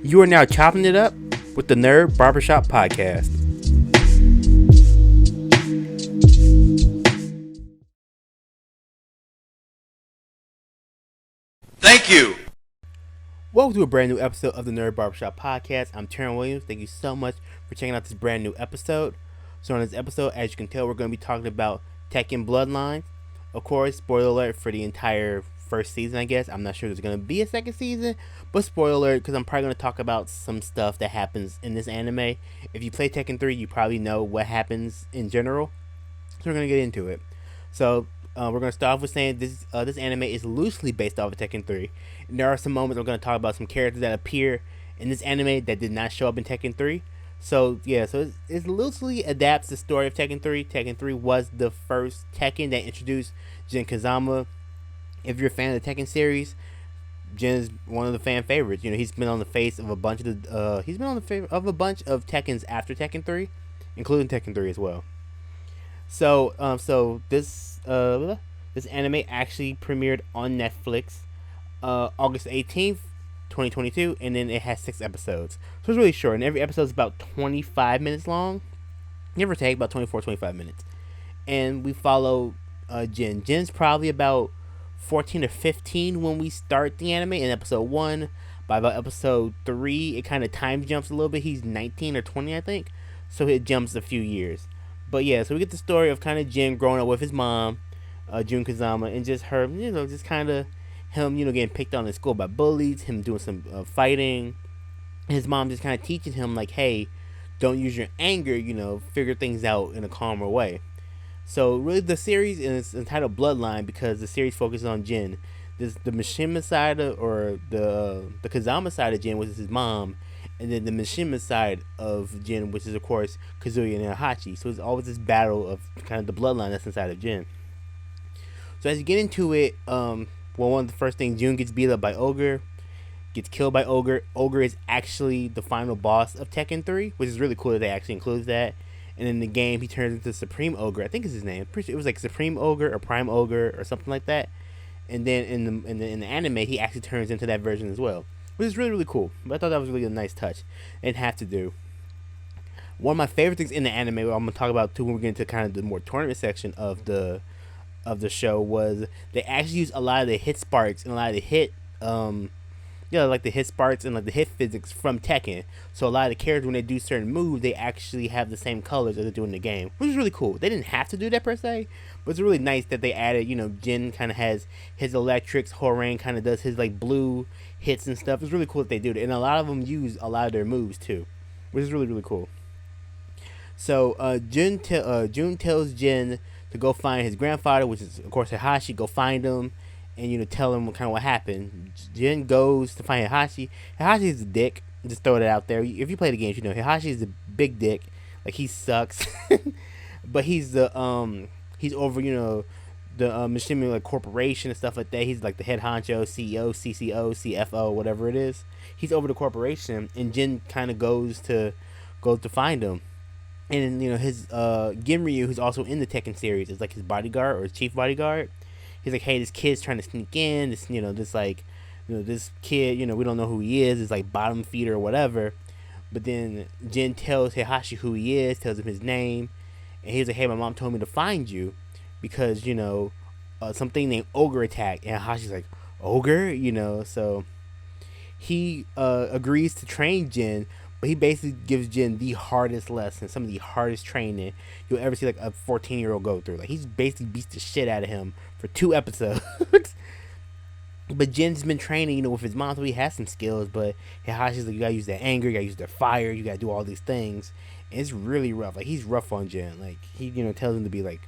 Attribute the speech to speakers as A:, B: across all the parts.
A: You are now chopping it up with the Nerd Barbershop Podcast.
B: Thank you.
A: Welcome to a brand new episode of the Nerd Barbershop Podcast. I'm Terran Williams. Thank you so much for checking out this brand new episode. So on this episode, as you can tell, we're going to be talking about Tekken Bloodline. Of course, spoiler alert for the entire first season, I guess. I'm not sure there's going to be a second season, but spoiler alert, because I'm probably going to talk about some stuff that happens in this anime. If you play Tekken 3, you probably know what happens in general. So we're going to get into it. So we're going to start off with saying this anime is loosely based off of Tekken 3. And there are some moments we're going to talk about some characters that appear in this anime that did not show up in Tekken 3. So yeah, so it loosely adapts the story of Tekken 3. Tekken 3 was the first Tekken that introduced Jin Kazama. If you're a fan of the Tekken series, Jin is one of the fan favorites. You know, he's been on the face of a bunch of a bunch of Tekkens after Tekken 3, including Tekken 3 as well. So this anime actually premiered on Netflix August 18th, 2022, and then it has 6 episodes. So it's really short, and every episode is about 25 minutes long, give or take, about 24-25 minutes. And we follow Jin. Jin's probably about 14 or 15 when we start the anime in episode 1. By about episode 3, it kind of time jumps a little bit. He's 19 or 20, I think, so it jumps a few years. But yeah, so we get the story of kind of Jin growing up with his mom, Jun Kazama, and just her, just kind of him, getting picked on in school by bullies, him doing some fighting, and his mom just kind of teaching him, like, hey, don't use your anger, figure things out in a calmer way. So really the series is entitled Bloodline because the series focuses on Jin. The Mishima side or the Kazama side of Jin, which is his mom, and then the Mishima side of Jin, which is of course Kazuya and Heihachi. So it's always this battle of kind of the bloodline that's inside of Jin. So as you get into it, one of the first things, Jun gets beat up by Ogre, gets killed by Ogre. Ogre is actually the final boss of Tekken 3, which is really cool that they actually include that. And in the game, he turns into Supreme Ogre. I think is his name. Pretty sure it was like Supreme Ogre or Prime Ogre or something like that. And then in the anime, he actually turns into that version as well, which is really, really cool. But I thought that was really a nice touch. It had to do. One of my favorite things in the anime, I'm gonna talk about too when we get into kind of the more tournament section of the show, was they actually use a lot of the hit sparks and a lot of the hit like the hit sparks and like the hit physics from Tekken. So a lot of the characters, when they do certain moves, they actually have the same colors as they do in the game, which is really cool. They didn't have to do that per se, but it's really nice that they added, Jin kind of has his electrics, Horan kind of does his like blue hits and stuff. It's really cool that they do it, and a lot of them use a lot of their moves too, which is really, really cool. So Jun tells Jin to go find his grandfather, which is of course Heihachi. Go find him and tell him kind of what happened. Jin goes to find Heihachi. Heihachi is a dick. Just throw it out there. If you play the games, Heihachi is a big dick. Like, he sucks. But he's he's over the Mishima like corporation and stuff like that. He's like the head honcho, CEO, CCO, CFO, whatever it is. He's over the corporation, and Jin kind of goes to find him. And his Ginryu, who's also in the Tekken series, is like his bodyguard or his chief bodyguard. He's like, hey, this kid's trying to sneak in. This this kid, we don't know who he is. It's like bottom feeder or whatever. But then Jin tells Heihachi who he is, tells him his name, and he's like, hey, my mom told me to find you because something named Ogre attacked. And Heihachi's like, Ogre, so he agrees to train Jin. But he basically gives Jin the hardest lesson, some of the hardest training you'll ever see like a 14-year-old go through. Like, he's basically beats the shit out of him for 2 episodes. But Jin's been training, with his mom, so he has some skills. But Heihachi's like, you gotta use that anger, you gotta use that fire, you gotta do all these things. And it's really rough. Like, he's rough on Jin. Like, he, tells him to be like,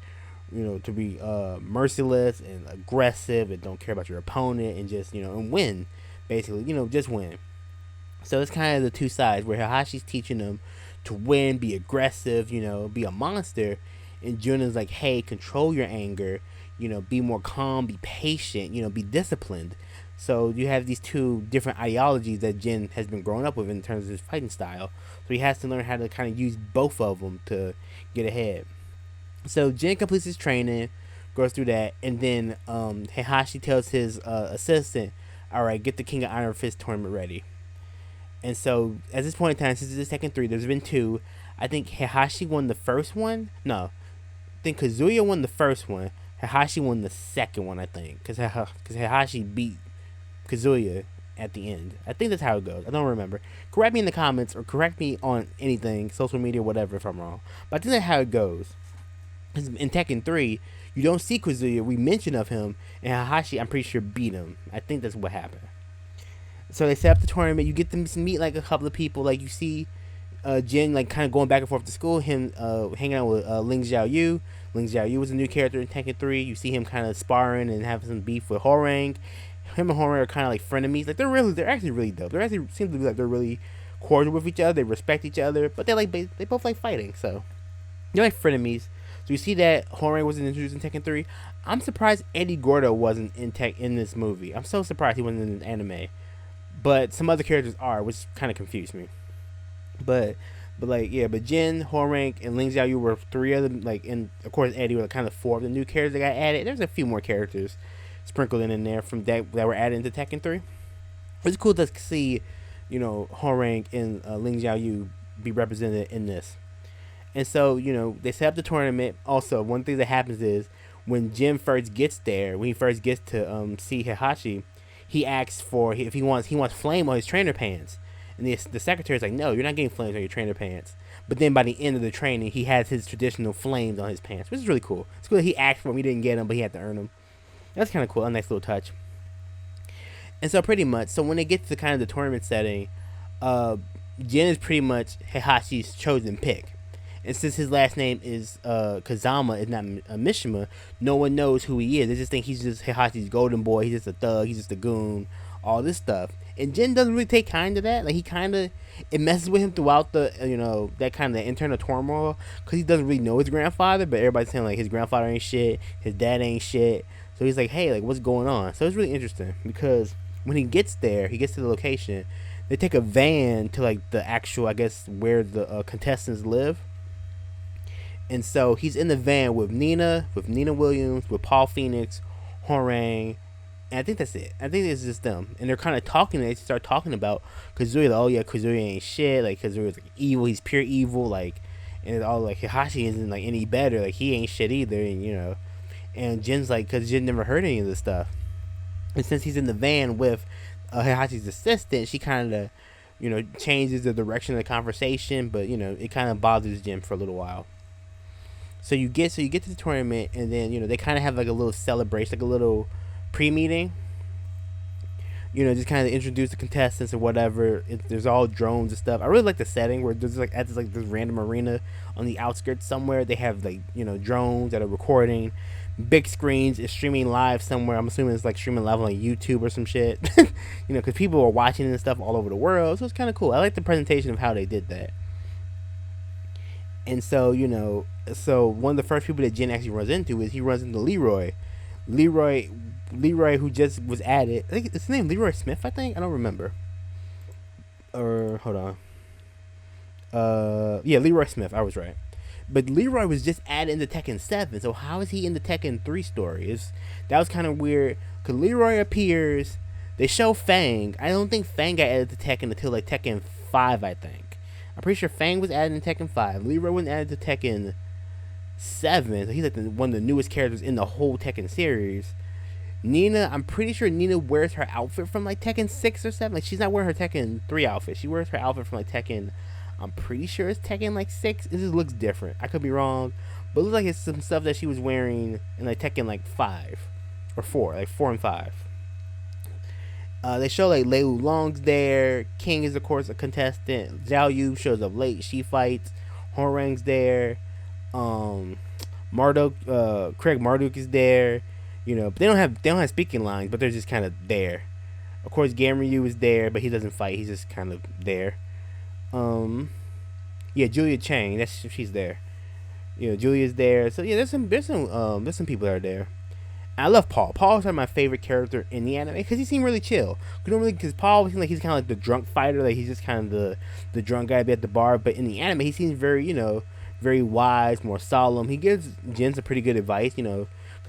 A: to be merciless and aggressive and don't care about your opponent and just, and win. Basically, just win. So it's kind of the two sides where Heihachi's teaching him to win, be aggressive, be a monster. And Jun is like, hey, control your anger, be more calm, be patient, be disciplined. So you have these two different ideologies that Jin has been growing up with in terms of his fighting style. So he has to learn how to kind of use both of them to get ahead. So Jin completes his training, goes through that, and then Heihachi tells his assistant, all right, get the King of Iron Fist tournament ready. And so at this point in time, since it's Tekken 3, there's been two. I think Heihachi won the first one. No, I think Kazuya won the first one. Heihachi won the second one, I think, because Heihachi beat Kazuya at the end. I think that's how it goes. I don't remember. Correct me in the comments or correct me on anything, social media, whatever, if I'm wrong. But I think that's how it goes. In Tekken 3, you don't see Kazuya. We mention of him, and Heihachi, I'm pretty sure, beat him. I think that's what happened. So they set up the tournament. You get them to meet like a couple of people. Like you see Jin like kind of going back and forth to school. Him hanging out with Ling Xiaoyu. Ling Xiaoyu was a new character in Tekken 3. You see him kind of sparring and having some beef with Horang. Him and Horang are kind of like frenemies. Like they're actually really dope. They actually seem to be like they're really cordial with each other. They respect each other, but they both like fighting. So they're like frenemies. So you see that Horang wasn't introduced in Tekken 3. I'm surprised Eddie Gordo wasn't in this movie. I'm so surprised he wasn't in the anime. But some other characters are, which kind of confused me. But Jin, Horang, and Ling Xiaoyu were three of them. Like, and of course Eddie were like kind of four of the new characters that got added. There's a few more characters sprinkled in there from that were added into Tekken 3. It's cool to see, Horang and Ling Xiaoyu be represented in this. And so, they set up the tournament. Also, one thing that happens is when Jin first gets there, when he first gets to see Heihachi, he asks for if he wants flame on his trainer pants, and the secretary's like, no, you're not getting flames on your trainer pants. But then by the end of the training, he has his traditional flames on his pants, which is really cool. It's cool that he asked for them, he didn't get them, but he had to earn them. That's kind of cool, a nice little touch. And so pretty much, so when they get to kind of the tournament setting, Jin is pretty much Heihachi's chosen pick. And since his last name is Kazama, is not Mishima, no one knows who he is. They just think he's just Heihachi's golden boy. He's just a thug. He's just a goon. All this stuff. And Jin doesn't really take kind to that. Like, it messes with him throughout the, that kind of internal turmoil. Because he doesn't really know his grandfather. But everybody's saying, like, his grandfather ain't shit. His dad ain't shit. So he's like, hey, like, what's going on? So it's really interesting. Because when he gets there, he gets to the location. They take a van to, like, the actual, I guess, where the contestants live. And so he's in the van with Nina Williams, with Paul Phoenix, Horang, and I think that's it. I think it's just them. And they're kind of talking, they start talking about Kazuya, like, oh yeah, Kazuya ain't shit, like, Kazuya's like evil, he's pure evil, like, and it's all like, Heihachi isn't like any better, like, he ain't shit either, and and Jin's like, because Jin never heard any of this stuff. And since he's in the van with Heihachi's assistant, she kind of, changes the direction of the conversation, but, it kind of bothers Jin for a little while. So you get to the tournament, and then they kind of have like a little celebration, like a little pre-meeting. Just kind of introduce the contestants or whatever. There's all drones and stuff. I really like the setting where there's like at this random arena on the outskirts somewhere. They have like drones that are recording, big screens. It's streaming live somewhere. I'm assuming it's like streaming live on like YouTube or some shit. Because people are watching and stuff all over the world. So it's kind of cool. I like the presentation of how they did that. And so, so one of the first people that Jin actually runs into is he runs into Leroy, who just was added. I think it's his name Leroy Smith. I think I don't remember. Or hold on. Yeah, Leroy Smith. I was right. But Leroy was just added into Tekken 7. So how is he in the Tekken 3 story? That was kind of weird. Cause Leroy appears. They show Fang. I don't think Fang got added to Tekken until like Tekken 5. I think. I'm pretty sure Fang was added in Tekken 5. Leroy was added to Tekken 7. So he's like one of the newest characters in the whole Tekken series. Nina, I'm pretty sure Nina wears her outfit from like Tekken 6 or 7. Like, she's not wearing her Tekken 3 outfit. She wears her outfit from like Tekken, I'm pretty sure it's Tekken like 6. It just looks different. I could be wrong. But it looks like it's some stuff that she was wearing in like Tekken like 5 or 4. Like 4 and 5. They show like Lei Long's there. King is of course a contestant. Zhao Yu shows up late. She fights. Horang's there. Craig Marduk is there. But they don't have speaking lines, but they're just kind of there. Of course, Gamryu is there, but he doesn't fight. He's just kind of there. Julia Chang. She's there. Julia's there. So yeah, there's some people that are there. I love Paul. Paul's like my favorite character in the anime because he seemed really chill. Because Paul seems like he's kind of like the drunk fighter, like he's just kind of the drunk guy at the bar. But in the anime, he seems very very wise, more solemn. He gives Jin some pretty good advice, because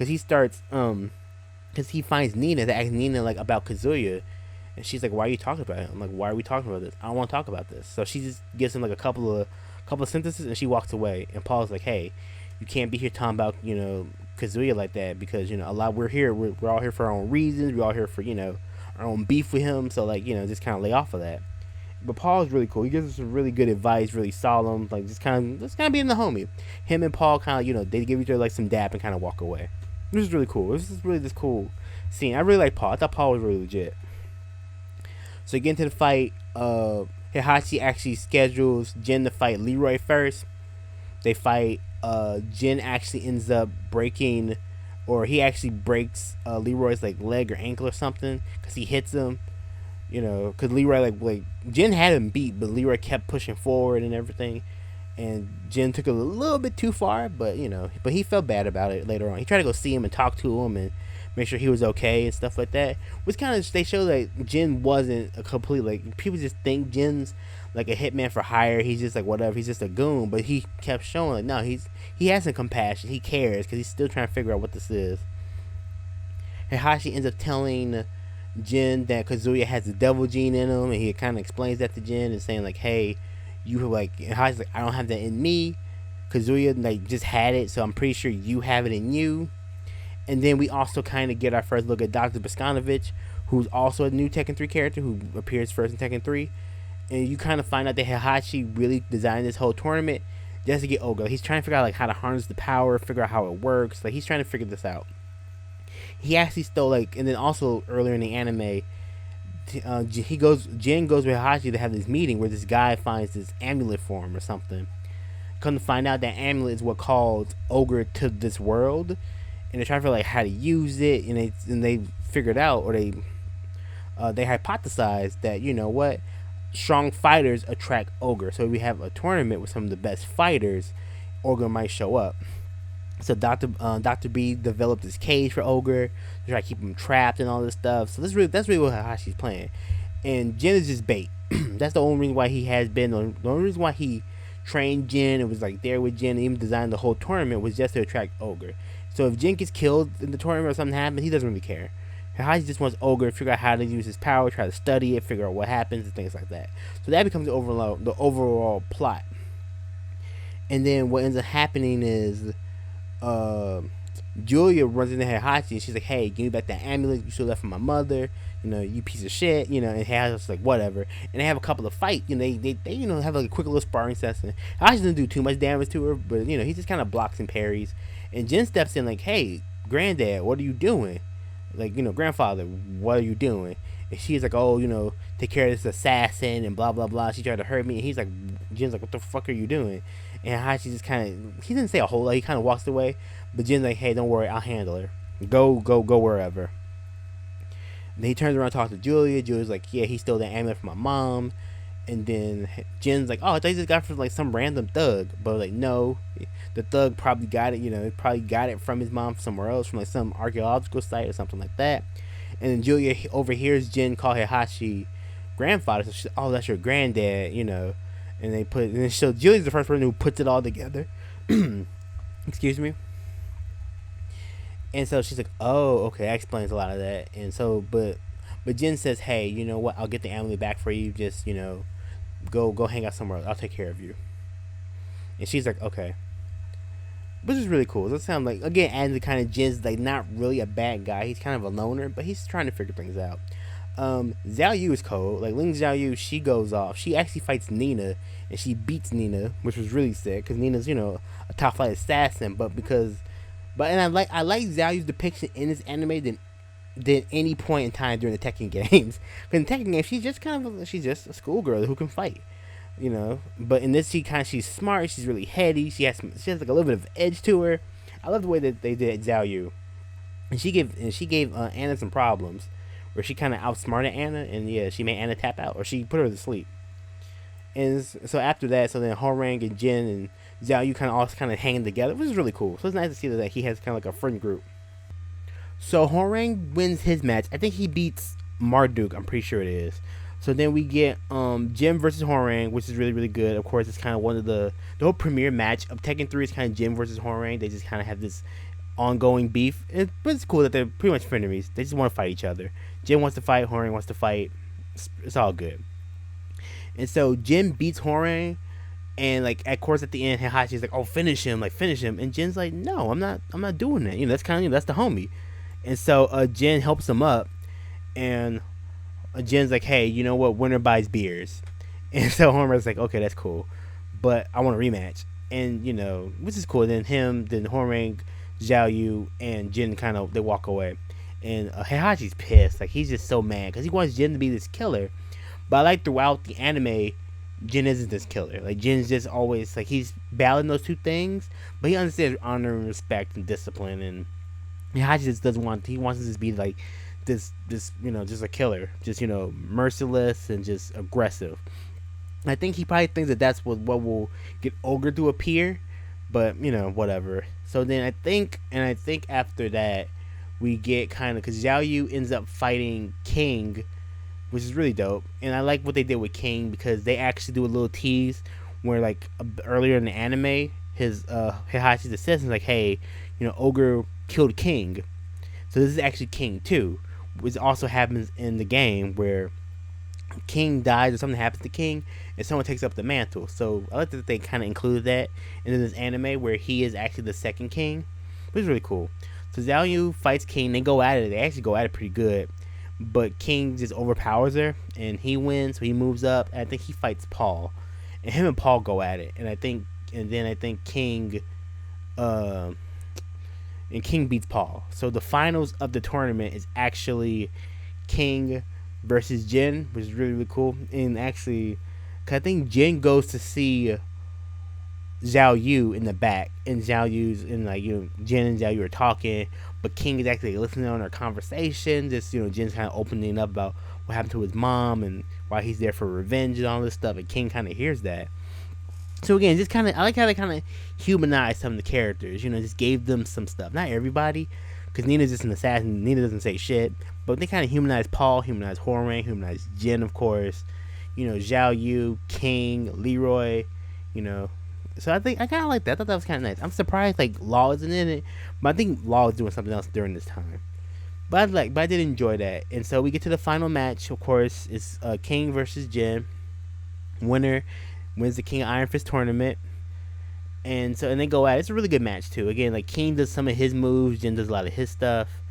A: he starts because he finds Nina to ask Nina like about Kazuya, And she's like, "Why are you talking about him?" I'm like, "Why are we talking about this? I don't want to talk about this." So she just gives him like a couple of sentences, and she walks away. And Paul's like, "Hey, you can't be here talking about Kazuya like that, because we're here, we're all here for our own reasons. We're all here for our own beef with him. So like just kind of lay off of that." But Paul is really cool. He gives us some really good advice, really solemn, like just kind of being the homie. Him and Paul kind of they give each other like some dap and kind of walk away. This is really cool. This is really this cool scene. I really like Paul. I thought Paul was really legit. So you get into the fight. Heihachi actually schedules Jin to fight Leroy first. They fight. Jin actually ends up breaking, or he actually breaks Leroy's like leg or ankle or something, because he hits him. Because Leroy like Jin had him beat, but Leroy kept pushing forward and everything, and Jin took it a little bit too far, but but he felt bad about it later on. He tried to go see him and talk to him and make sure he was okay and stuff like that. Which kind of, they show that Jin wasn't a complete, like, people just think Jin's like a hitman for hire. He's just like whatever. He's just a goon. But he kept showing like, no, he has some compassion. He cares, because he's still trying to figure out what this is. Heihachi ends up telling Jin that Kazuya has the devil gene in him, and he kind of explains that to Jin and saying like, hey, you like, Heihachi's like, I don't have that in me. Kazuya like just had it, so I'm pretty sure you have it in you. And then we also kind of get our first look at Dr. Boskanovich, who's also a new Tekken 3 character who appears first in Tekken 3. And you kind of find out that Heihachi really designed this whole tournament just to get Ogre. He's trying to figure out like how to harness the power, figure out how it works. Like, he's trying to figure this out. He actually stole like, and then also earlier in the anime, Jin goes with Heihachi to have this meeting where this guy finds this amulet for him or something. Come to find out that amulet is what calls Ogre to this world. And they're trying to figure out like how to use it, and they figured out, or they hypothesized that what, strong fighters attract Ogre. So if we have a tournament with some of the best fighters, Ogre might show up. So Dr. B developed this cage for Ogre to try to keep him trapped and all this stuff. So that's really what Heihachi's playing, and Jin is just bait. That's the only reason why he has been. The only reason why he trained Jin and was like there with Jin and even designed the whole tournament was just to attract Ogre. So if Jin gets killed in the tournament or something happens, he doesn't really care. Heihachi just wants Ogre to figure out how to use his power, try to study it, figure out what happens and things like that. So that becomes the overall plot. And then what ends up happening is Julia runs into Heihachi and she's like, hey, give me back that amulet you stole that from my mother, you piece of shit, and Heihachi's like, whatever. And they have a couple of fights, they have like a quick little sparring session. Heihachi doesn't do too much damage to her, but he just kind of blocks and parries. And Jin steps in like, hey, granddad, what are you doing? Like, grandfather, what are you doing? And she's like, oh, take care of this assassin and blah, blah, blah. She tried to hurt me. And he's like, Jin's like, what the fuck are you doing? And Heihachi just kind of, he didn't say a whole lot. He kind of walks away. But Jin's like, hey, don't worry, I'll handle her. Go wherever. And then he turns around and talks to Julia. Julia's like, yeah, he stole that amulet from my mom. And then Jin's like, oh, I thought he just got it from like some random thug. But like, no, the thug probably got it, probably got it from his mom somewhere else, from like some archaeological site or something like that. And then Julia overhears Jin call Heihachi grandfather. So she's like, oh, that's your granddad, And then so Julia's the first person who puts it all together. Excuse me. And so she's like, oh, okay, that explains a lot of that. And so, but Jin says, hey, you know what, I'll get the amulet back for you. Just, go hang out somewhere else. I'll take care of you. And she's like, okay. Which is really cool. It sounds like, again, and the kind of Jin's like not really a bad guy. He's kind of a loner, but he's trying to figure things out. Xiao Yu is cold. Like, Ling Xiao Yu, she goes off. She actually fights Nina, and she beats Nina, which was really sick, because Nina's, a top flight assassin. And I like Xiao Yu's depiction in this anime than any point in time during the Tekken games. Because in the Tekken games, she's just a schoolgirl who can fight, But in this, she's smart. She's really heady. She has like a little bit of edge to her. I love the way that they did Xiao Yu, and she gave Anna some problems, where she kind of outsmarted Anna, and yeah, she made Anna tap out, or she put her to sleep. And so after that, so then Horang and Jin and Xiao Yu all hanging together, which is really cool. So it's nice to see that he has kind of like a friend group. So Horang wins his match. I think he beats Marduk. I'm pretty sure it is. So then we get Jim versus Horang, which is really, really good. Of course, it's kind of one of the whole premiere match of Tekken 3 is kind of Jim versus Horang. They just kind of have this ongoing beef. But it's cool that they're pretty much frenemies. They just want to fight each other. Jim wants to fight. Horang wants to fight. It's all good. And so Jin beats Horang, and like of course at the end, Heihachi's like, "Oh, finish him," and Jin's like, "No, I'm not doing that. That's kind of that's the homie." And so Jin helps him up, and Jin's like, "Hey, you know what? Winner buys beers." And so Homer's like, "Okay, that's cool, but I want a rematch." And which is cool. Then Horang, Zhao Yu, and Jin kind of they walk away, and Heihachi's pissed. Like he's just so mad because he wants Jin to be this killer, but I like throughout the anime, Jin isn't this killer. Like Jin's just always like he's battling those two things, but he understands honor and respect and discipline, and Heihachi just doesn't want. He wants to just be like this just a killer, just merciless and just aggressive. I think he probably thinks that that's what will get Ogre to appear, but whatever. So then I think after that we get kind of because Zhao Yu ends up fighting King, which is really dope, and I like what they did with King because they actually do a little tease where like earlier in the anime, his Heihachi's assistant like, hey, Ogre killed King, so this is actually King too, which also happens in the game where King dies or something happens to King and someone takes up the mantle. So I like that they kind of included that in this anime where he is actually the second king, which is really cool. So Zhao Yu fights King. They go at it. They actually go at it pretty good, but King just overpowers her and he wins. So he moves up. And I think he fights Paul, and him and Paul go at it. And I think King, and King beats Paul. So the finals of the tournament is actually King versus Jin, which is really, really cool. And actually, cause I think Jin goes to see Zhao Yu in the back, and Zhao Yu's in Jin and Zhao Yu are talking, but King is actually listening on their conversation. Just Jin's kind of opening up about what happened to his mom and why he's there for revenge and all this stuff, and King kind of hears that. So again, just kind of I like how they kind of humanized some of the characters. Just gave them some stuff. Not everybody, because Nina's just an assassin. Nina doesn't say shit. But they kind of humanized Paul, humanized Horang, humanized Jin, of course. Zhao Yu, King, Leroy. So I kind of like that. I thought that was kind of nice. I'm surprised like Law isn't in it, but I think Law is doing something else during this time. But I did enjoy that. And so we get to the final match. Of course, it's King versus Jin. Winner wins the King of Iron Fist tournament. And they go at it. It's a really good match too. Again, like King does some of his moves, Jin does a lot of his stuff.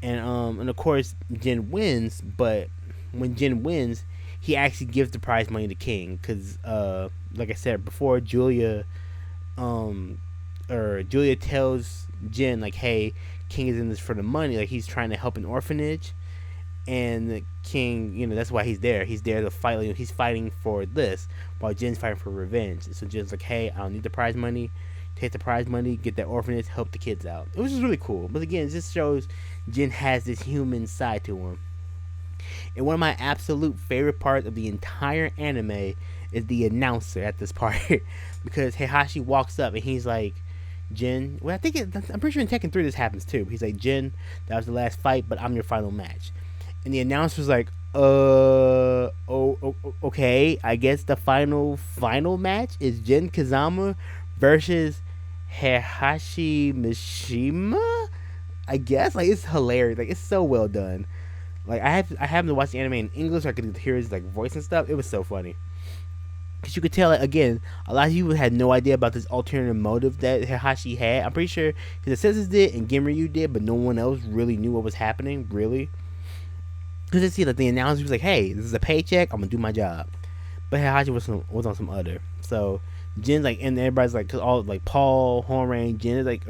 A: And of course Jin wins, but when Jin wins, he actually gives the prize money to King because like I said before, Julia tells Jin like, hey, King is in this for the money, like he's trying to help an orphanage, and the King, that's why he's there. He's there to fight. He's fighting for this, while Jin's fighting for revenge. So Jin's like, hey, I don't need the prize money. Take the prize money, get that orphanage, help the kids out. It was just really cool. But again, it just shows Jin has this human side to him. And one of my absolute favorite parts of the entire anime is the announcer at this part. Because Heihachi walks up and he's like, Jin, well, I'm pretty sure in Tekken 3 this happens too. He's like, Jin, that was the last fight, but I'm your final match. And the announcer's like, okay, I guess the final match is Jin Kazama versus Heihachi Mishima. I guess it's hilarious. It's so well done. I happened to watch the anime in English. So I could hear his voice and stuff. It was so funny because you could tell again, a lot of people had no idea about this alternative motive that Heihachi had. I'm pretty sure his assistants did and Ginryu did, but no one else really knew what was happening. Really, because they see that the announcer was like, "Hey, this is a paycheck. I'm gonna do my job," but Heihachi was on some other. So Jin's and everybody's cause all Paul, Horang, Jin is Ling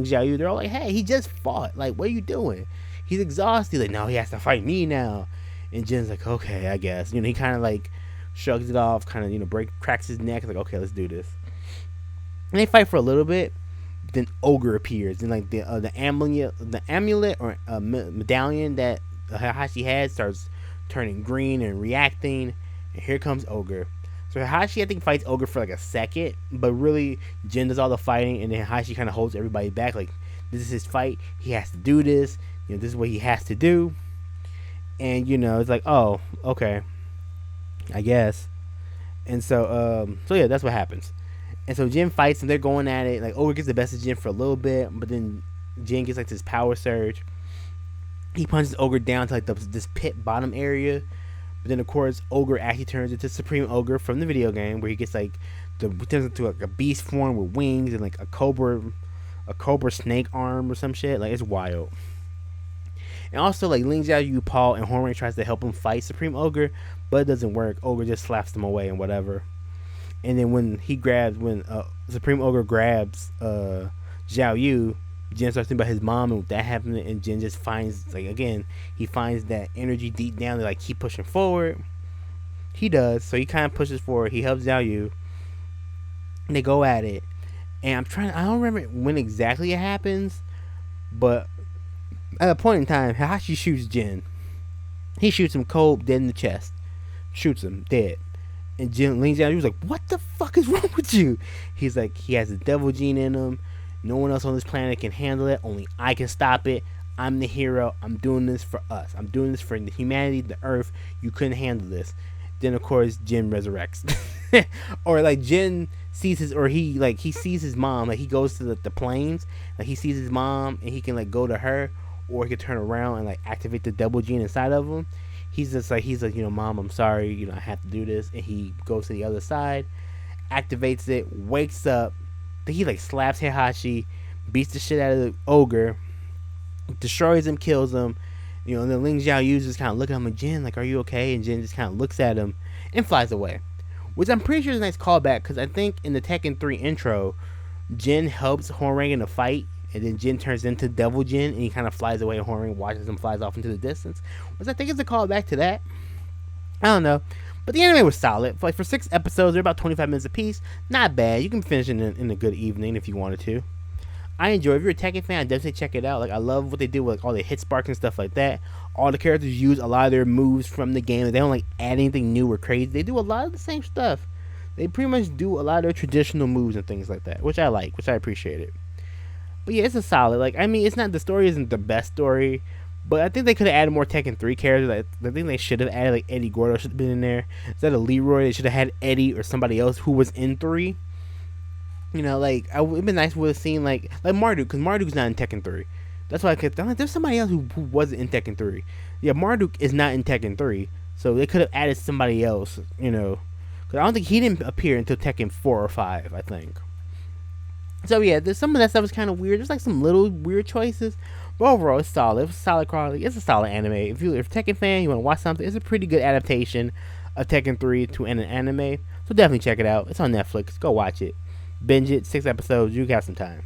A: Xiaoyu, they're all like, hey, he just fought. What are you doing? He's exhausted. No, he has to fight me now. And Jin's like, okay, I guess. He kind of shrugs it off, kind of cracks his neck. Okay, let's do this. And they fight for a little bit. Then Ogre appears, and the amulet or medallion that Heihachi had starts turning green and reacting. And here comes Ogre. So Heihachi, I think, fights Ogre for a second, but really Jin does all the fighting, and then Heihachi kind of holds everybody back. This is his fight. He has to do this. This is what he has to do. And it's oh, okay, I guess. And so yeah, that's what happens. And so Jin fights, and they're going at it. Ogre gets the best of Jin for a little bit, but then Jin gets this power surge, He punches Ogre down to like this pit bottom area. But then of course Ogre actually turns into Supreme Ogre from the video game, where he gets like he turns into like a beast form with wings and like a cobra snake arm or some shit. Like, it's wild. And also, like, Ling Xiaoyu, Paul, and Hornray tries to help him fight Supreme Ogre, but it doesn't work. Ogre just slaps them away and whatever. And then when Supreme Ogre grabs Xiaoyu, Jin starts thinking about his mom and that happening, and Jin just finds, like, again, he finds that energy deep down to, like, keep pushing forward. He does, so he kind of pushes forward. He helps Xiaoyu. And they go at it. And I don't remember when exactly it happens, but at a point in time, Hayashi shoots Jin. He shoots him cold, dead in the chest. Shoots him, dead. And Jin leans down. He was like, "What the fuck is wrong with you?" He's like, he has a devil gene in him. No one else on this planet can handle it. Only I can stop it. I'm the hero. I'm doing this for us. I'm doing this for the humanity, the Earth. You couldn't handle this. Then of course Jin resurrects, or like Jin sees he sees his mom. Like, he goes to the plains. Like, he sees his mom and he can like go to her, or he can turn around and like activate the devil gene inside of him. He's like, Mom, I'm sorry. I have to do this. And he goes to the other side, activates it, wakes up. Then he like slaps Heihachi, beats the shit out of the ogre, destroys him, kills him. And then Ling Xiaoyu just kind of looking at him like, "Jin, like, are you okay?" And Jin just kind of looks at him and flies away. Which I'm pretty sure is a nice callback, because I think in the Tekken 3 intro, Jin helps Hornray in a fight, and then Jin turns into Devil Jin, and he kind of flies away, and Hornray watches him flies off into the distance. Which I think is a callback to that. I don't know. But the anime was solid. For 6 episodes, they're about 25 minutes apiece. Not bad. You can finish it in a good evening if you wanted to. I enjoy it. If you're a Tekken fan, definitely check it out. Like, I love what they do with like all the hit sparks and stuff like that. All the characters use a lot of their moves from the game. They don't like add anything new or crazy. They do a lot of the same stuff. They pretty much do a lot of their traditional moves and things like that, which I like, which I appreciate it. But yeah, it's a solid. Like, I mean, the story isn't the best story, but I think they could have added more Tekken 3 characters. Like, I think they should have added, like, Eddie Gordo should have been in there. Instead of Leroy, they should have had Eddie or somebody else who was in 3. Like, it'd been nice to have seen, like Marduk, because Marduk's not in Tekken 3. That's why I kept thinking, there's somebody else who wasn't in Tekken 3. Yeah, Marduk is not in Tekken 3, so they could have added somebody else, because I don't think he didn't appear until Tekken 4 or 5, I think. So yeah, there's some of that stuff is kind of weird. There's like some little weird choices, but overall it's solid. It's solid quality. It's a solid anime. If you're a Tekken fan, you want to watch something, it's a pretty good adaptation of Tekken 3 to an anime. So definitely check it out. It's on Netflix. Go watch it. Binge it. 6 episodes. You have some time.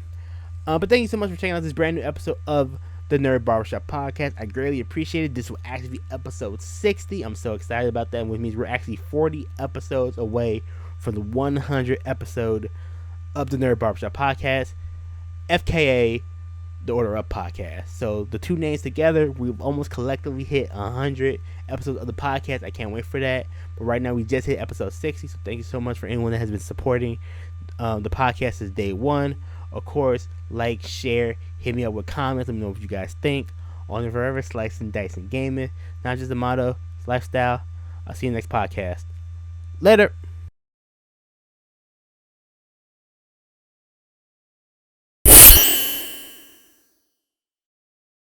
A: But thank you so much for checking out this brand new episode of the Nerd Barbershop Podcast. I greatly appreciate it. This will actually be episode 60. I'm so excited about that, which means we're actually 40 episodes away from the 100 episode of the Nerd Barbershop Podcast, FKA, the Order Up Podcast. So the two names together, we've almost collectively hit 100 episodes of the podcast. I can't wait for that. But right now, we just hit episode 60. So thank you so much for anyone that has been supporting the podcast since day one. Of course, like, share, hit me up with comments. Let me know what you guys think. On and forever, slicing, dicing, gaming. Not just a motto, it's lifestyle. I'll see you next podcast. Later.